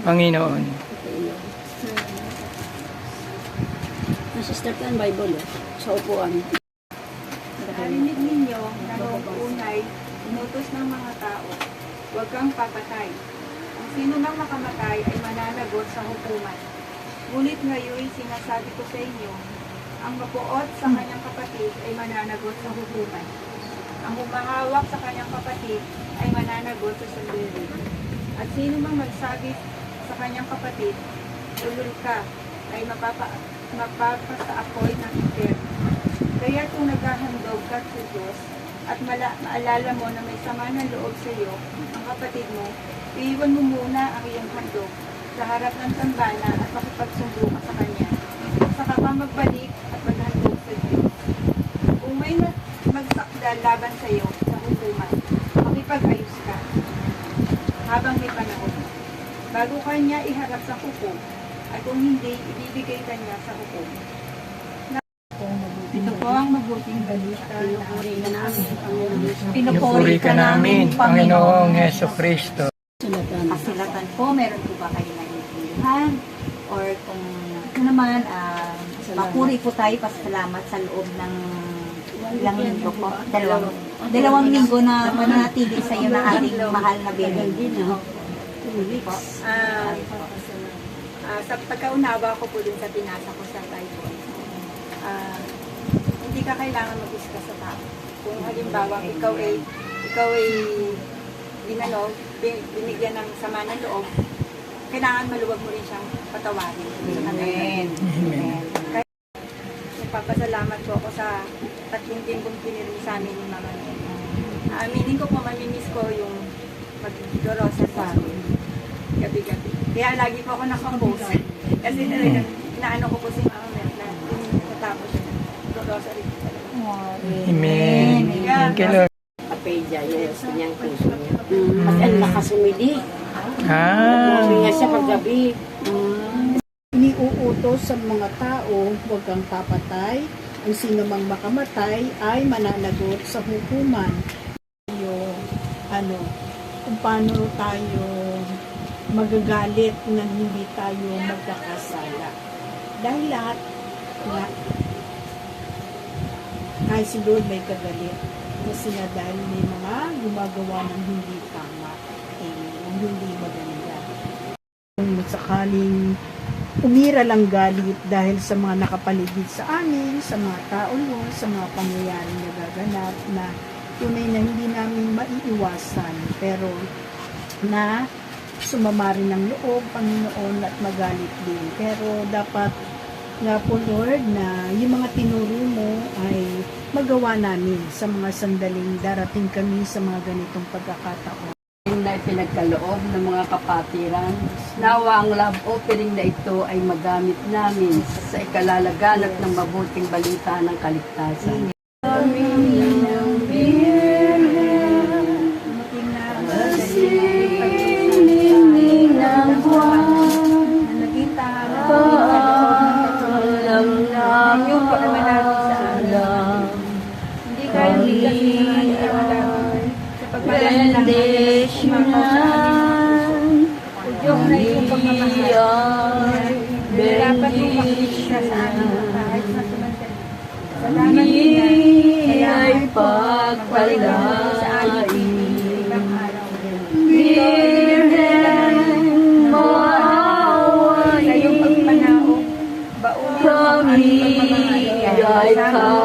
Panginoon. Nasa-start ang Bible sa upuan. Narinig ninyo na noong unay, inutos ng mga tao, huwag kang papatay. Ang sino mang makamatay ay mananagot sa hukuman. Ngunit ngayon sinasabi ko sa inyo, ang mapuot sa kanyang kapatid ay mananagot sa hukuman. Ang humahawak sa kanyang kapatid ay mananagot sa sandali. At sino mang magsabi sa kanyang kapatid, ulul ka, ay mapapasa ako'y ng impyerno. Kaya kung naghahandog ka sa Diyos at maalala mo na may sama ng loob sa iyo, ang kapatid mo, iiwan mo muna ang iyong handog sa harap ng tambana at makipagsundo ka sa kanya. Saka ka magbalik at maghandog sa Diyos. Kung may magsakda laban sa iyo sa hukuman, makipag-ayos ka habang may panahon. Bago ka niya iharap sa hukom, at kung hindi, ibibigay ka niya sa hukom. Ito po ang mabuting balita. Pinupuri ka namin, Panginoong Heso Kristo. Kasulatan po, meron po ba kayo naiintindihan? Or kung ano naman, papuri po tayo, pasalamat sa loob ng ilang linggo po. Dalawang linggo na mananatili sa iyo na ating mahal na baby. Sa pagkaunawa ko po din sa pinasa ko sa Bible, hindi ka kailangan mag-discuss sa tao. Kung halimbawa, ikaw ay binigyan ng sama ng loob, kailangan maluwag mo rin siyang patawarin. Amen. Kaya, nagpapasalamat po ako sa 3 linggong pinirin sa amin ni Mama Nene. Aminin ko po, mamimiss ko yung mag-dorosa sa amin. Gabi-gabi. Kaya lagi po ako nakapost. Kasi talagang inaano ko po si Mama Nene na natapos siya. Dorosa rin. Amen. Thank you, Lord. Kapedya, yung kanyang puso niya. At ang nakasumidi. Huminga siya paggabi. Iniuutos sa mga tao, huwag kang papatay. Ang sino mang makamatay ay mananagot sa hukuman. Kung paano tayo magagalit nang hindi tayo magkakasala. Dahil lahat na kahit si Lord may kagalit kasi na dahil may mga gumagawa ng hindi tama, ng hindi maganda. Kung sakaling umira lang galit dahil sa mga nakapaligid sa amin, sa mga tao yun, sa mga pangyayaring nagaganap na tunay na hindi namin maiiwasan, pero na sumama rin ng loob, Panginoon, at magalit din. Pero dapat nga po, Lord, na yung mga tinuro mo ay magawa namin sa mga sandaling darating kami sa mga ganitong pagkakataon. Na pinagkaloob ng mga kapatiran. Nawa ang love offering na ito ay magamit namin sa ikalalaganap ng mabuting balita ng kaligtasan. Amin. Hindi kayo kasi sa pagpapalala ng udyok na yung pagmamahal. Dapat yung makikita sa amin kahit na sumansal. Salamat din ay pagpalain sa amin ibang araw. Birhen mo sa iyong pagpanao, baunin mo ang pagmamahal.